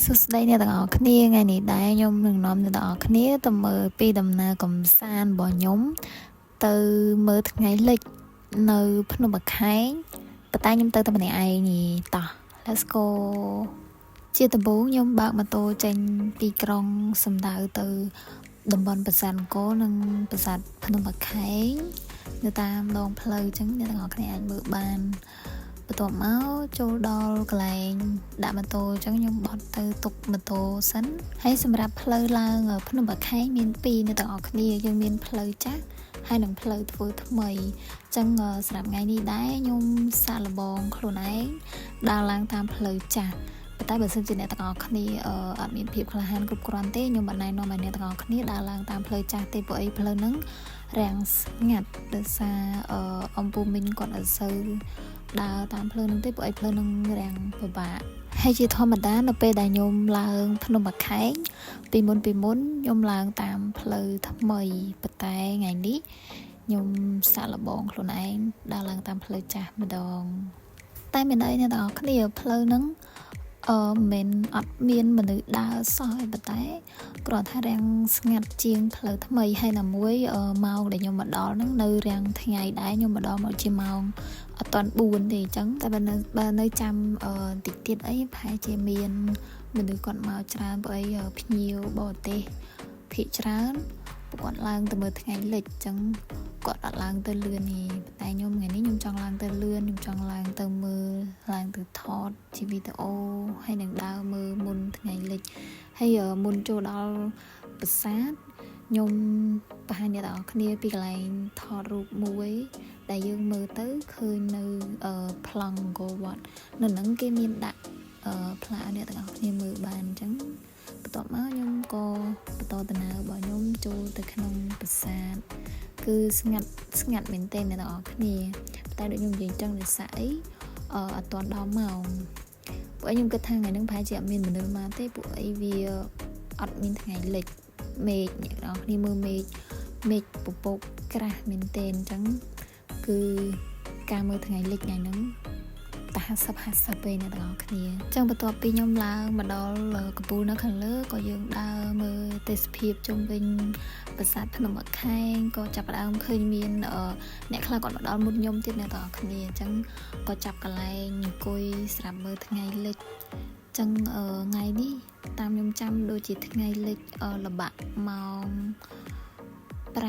សួស្តីអ្នកទាំងអស់គ្នាថ្ងៃនេះដែរខ្ញុំនឹងនាំអ្នកទាំងអស់គ្នាទៅមើលពីដំណើរកំសាន្តរបស់ខ្ញុំទៅមើលថ្ងៃលិចនៅភ្នំបាខែងប៉ុន្តែខ្ញុំទៅតែម្នាក់ឯងតោះ Let's go ជាដំបូងខ្ញុំបើកម៉ូតូចេញពីក្រុងសំដៅទៅតំបន់ប្រាសាទអង្គរនិងប្រាសាទភ្នំបាខែងនៅតាមដងផ្លូវអញ្ចឹងអ្នកទាំងអស់គ្នាអាចមើលបានបន្ទាប់មកចូលដល់កន្លែងដាក់ម៉ូតូអញ្ចឹងខ្ញុំបត់ទៅទុកម៉ូតូសិនហើយសម្រាប់ផ្លូវឡើងភ្នំបាខែងមាន2អ្នកទាំងអស់គ្នាយើងមានផ្លូវចាស់ហើយនិងផ្លូវធ្វើថ្មីអញ្ចឹងសម្រាប់ថ្ងៃនេះដែរខ្ញុំសាកល្បងខ្លួនឯងដើរឡើងតាមផ្លូវចាស់ប៉ុន្តែបើសិនជាអ្នកទាំងអស់គ្នាអត់មានភាពក្លាហានគ្រប់គ្រាន់ទេខ្ញុំមិនណែនាំឲ្យអ្នកទាំងអស់គ្នាដើរឡើងតាមផ្លូវចាស់ទេព្រោះអីផ្លូវហ្នឹងរាំងស្ងាត់ដោយសារអំពូមីងគាត់អត់សូវដើរតាមផ្លូវហ្នឹងទេព្រោះឯផ្លូវហ្នឹងរាំងពិបាកហើយជាធម្មតានៅពេលដែលខ្ញុំឡើងភ្នំបាខែងពីមុនខ្ញុំឡើងតាមផ្លូវថ្មីប៉ុន្តែថ្ងៃនេះខ្ញុំសាកល្បងខ្លួនឯងដើរឡើងតាមផ្លូវចាស់ម្ដងតែមានអីអ្នកទាំងអស់គ្នាផ្លូវហ្នឹងមិនអត់មានមនុស្សដើរសោះប៉ុន្តែគ្រាន់តែរាំងស្ងាត់ជាងផ្លូវថ្មីហើយណាមួយម៉ោងដែលខ្ញុំមកដល់ហ្នឹងនៅរាំងថ្ងៃដែរខ្ញុំមកដល់មកជាម៉ោងអត់តាន់4ទេអញ្ចឹងតែបើនៅចាំតិចទៀតអីប្រហែលជាមានមនុស្សគាត់មកច្រើនព្រោះអីភ្ញៀវបរទេសភាគច្រើនគាត់ឡើងទៅមើលថ្ងៃលិចអញ្ចឹងគាត់អត់ឡើងទៅលឿនទេតែខ្ញុំថ្ងៃនេះខ្ញុំចង់ឡើងទៅលឿនខ្ញុំចង់ឡើងទៅមើលឡើងទៅថតជាវីដេអូហើយនឹងដើរមើលមុនថ្ងៃលិចហើយមុនចូលដល់ប្រាសាទខ្ញុំបង្ហាញអ្នកទាំងអស់គ្នាពីកន្លែងថតរូបមួយដែលយើងមើលទៅឃើញនៅប្លង់អង្គរវត្តនៅហ្នឹងគេមានដាក់ផ្លាកអ្នកទាំងអស់គ្នាមើលបានអញ្ចឹងបន្ទាប់មកខ្ញុំក៏បន្តដំណើររបស់ខ្ញុំចូលទៅក្នុងប្រាសាទគឺស្ងាត់មែនទែនអ្នកទាំងអស់គ្នាតែដូចខ្ញុំនិយាយចឹងដោយសារអីអត់ទាន់ដល់ម៉ោងពួកខ្ញុំគិតថាថ្ងៃហ្នឹងប្រហែលជាអត់មានមនុស្សមកទេពួកអីវាអត់មានថ្ងៃលិចមេឃអ្នកទាំងអស់គ្នាមើលមេឃពពកក្រាស់មែនទែនអញ្ចឹងគឺការមើលថ្ងៃលិចថ្ងៃហ្នឹងតែ50ពេលអ្នកទាំងអស់គ្នាអញ្ចឹងបន្ទាប់ពីខ្ញុំឡើងមកដល់កំពូលនៅខាងលើក៏យើងដើរមើលទេសភាពជុំវិញប្រាសាទភ្នំបាខែងក៏ចាប់ផ្ដើមឃើញមានអ្នកខ្លះគាត់មកដល់មុនខ្ញុំទៀតអ្នកទាំងអស់គ្នាអញ្ចឹងក៏ចាប់កន្លែងអង្គុយស្រាប់មើលថ្ងៃលិចអញ្ចឹងថ្ងៃនេះតាមខ្ញុំចាំដូចជាថ្ងៃលិចល្បាក់ម៉ោង5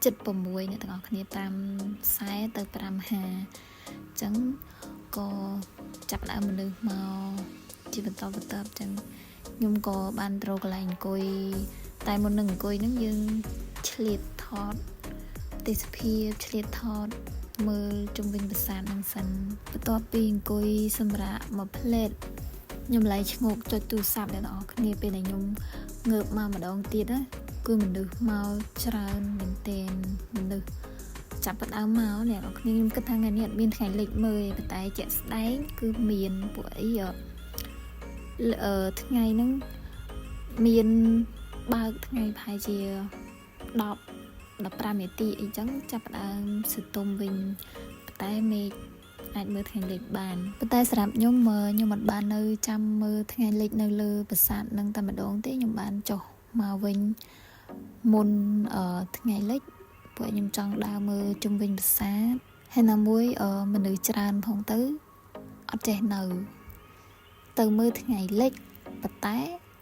7-6អ្នកទាំងអស់គ្នាតាម40ទៅ5:50អញ្ចឹងក៏ចាប់ដើមមនុស្សមកជាបន្តបន្ទាប់អញ្ចឹងខ្ញុំក៏បានត្រូវកន្លែងអង្គុយតែមុននឹងអង្គុយហ្នឹងយើងឆ្លៀតថតទេសភាពឆ្លៀតថតមើលជុំវិញប្រាសាទហ្នឹងសិនបន្ទាប់ពីអង្គុយសម្រាប់មួយផ្លេតខ្ញុំឡៃឈ្ងោកចុចទូរស័ព្ទអ្នកទាំងអស់គ្នាពេលដែលខ្ញុំងើបមកម្ដងទៀតណាគឺមនុស្សមកច្រើនមែនទែនមនុស្សចាប់ផ្ដើមមកអ្នកនរគ្នាខ្ញុំគិតថាថ្ងៃនេះអត់មានថ្ងៃលិចមើលប៉ុន្តែជាក់ស្ដែងគឺមានពួកអីថ្ងៃហ្នឹងមានបើកថ្ងៃប្រហែលជា10-15នាទីអីចឹងចាប់ផ្ដើមសន្ទុំវិញប៉ុន្តែមេឃអាចមើលថ្ងៃលិចបានប៉ុន្តែសម្រាប់ខ្ញុំអត់បាននៅចាំមើលថ្ងៃលិចនៅលើប្រាសាទហ្នឹងតែម្ដងទេខ្ញុំបានចុះមកវិញមុនថ្ងៃលិចពួកខ្ញុំចង់ដើរមើលជុំវិញប្រាសាទហើយណាមួយមនុស្សច្រើនផងទៅអត់ចេះទៅមើលថ្ងៃលិចប៉ុន្តែ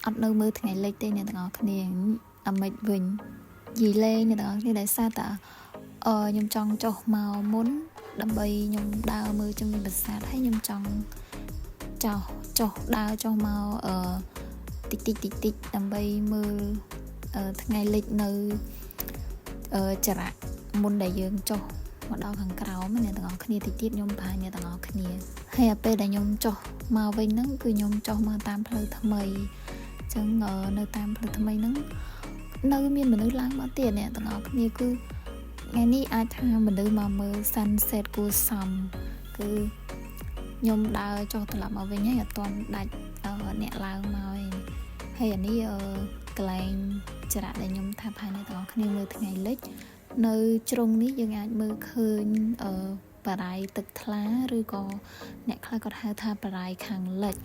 អត់នៅមើលថ្ងៃលិចទេអ្នកទាំងអស់គ្នាអាម៉េចវិញយីលេងអ្នកទាំងអស់គ្នាដោយសារតែខ្ញុំចង់ចុះមកមុនដើម្បីខ្ញុំដើរមើលជុំវិញប្រាសាទហើយខ្ញុំចង់ចុះដើរចុះមកតិចដើម្បីមើលថ្ងៃលិចនៅចរៈមុនដែលយើងចុះមកដល់ខាងក្រោមអ្នកទាំងអស់គ្នាតិចទៀតខ្ញុំប្រហែលអ្នកទាំងអស់គ្នាហើយពេលដែលខ្ញុំចុះមកវិញហ្នឹងគឺខ្ញុំចុះមកតាមផ្លូវថ្មីអញ្ចឹងនៅតាមផ្លូវថ្មីហ្នឹងនៅមានមនុស្សឡើងមកទៀតអ្នកទាំងអស់គ្នាគឺថ្ងៃនេះអាចថាមនុស្សមកមើល sunset គួរសមគឺខ្ញុំដើរចុះត្រឡប់មកវិញហើយអត់ទាន់ដាច់អ្នកឡើងមកហើយអានេះកន្លែងចរៈដែលខ្ញុំថាផានអ្នកទាំងអស់គ្នាមើលថ្ងៃលិចនៅជ្រុងនេះយើងអាចមើលឃើញបារាយណ៍ទឹកថ្លាឬក៏អ្នកខ្លះគាត់ហៅថាបារាយណ៍ខាងលិច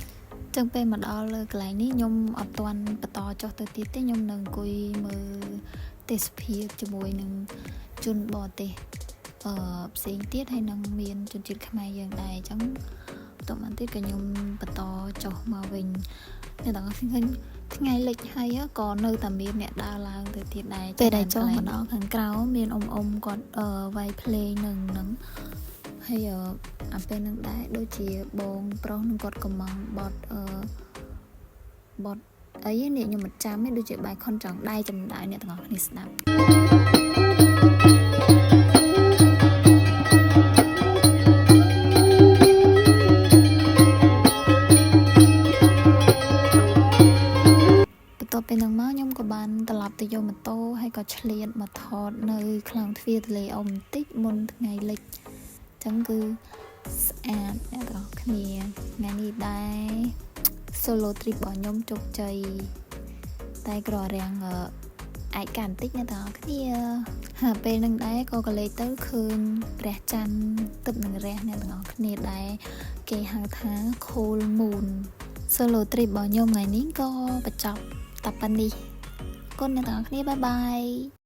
ចឹងពេលមកដល់លើកន្លែងនេះខ្ញុំអត់ទាន់បន្តចុះទៅទៀតទេខ្ញុំនឹងអង្គុយមើលទេសភាពជាមួយនឹងជនបរទេសផ្សេងទៀតហើយនឹងមានជនជាតិខ្មែរយើងដែរអញ្ចឹងបន្តមកទៀតក៏ខ្ញុំបន្តចុះមកវិញអ្នកទាំងអស់គ្នាថ្ងៃលិចហើយក៏នៅតែមានអ្នកដើរឡើងទៅទៀតដែរពេលដែលចុះមកដល់ខាងក្រៅមានអ៊ំគាត់វាយភ្លេងនឹងហើយអាពេលនឹងដែរដូចជាបងប្រុសនឹងគាត់កំងបត់អីនេះខ្ញុំមិនចាំទេដូចជាបាយខុនចង់ដៃចំដៅអ្នកទាំងអស់គ្នាស្ដាប់ពេលហ្នឹងមកខ្ញុំក៏បានត្រឡប់ទៅយកម៉ូតូហើយក៏ឆ្លៀតមកថតនៅខ្លោងទ្វារទន្លេអ៊ំបន្តិចមុនថ្ងៃលិចអញ្ចឹងគឺស្អាតអ្នកទាំងអស់គ្នាថ្ងៃនេះដែរ solo trip របស់ខ្ញុំជោគជ័យតែក្ររាំងអាចកាន់បន្តិចអ្នកទាំងអស់គ្នាហើយពេលហ្នឹងដែរក៏កលេចទៅឃើញព្រះច័ន្ទទឹកនឹងរះអ្នកទាំងអស់គ្នាដែរគេហៅថា Cold Moon solo trip របស់ខ្ញុំថ្ងៃនេះក៏បញ្ចប់តែប៉ុណ្នេះគុណអ្នកទាំងអស់គ្នាបាយបាយ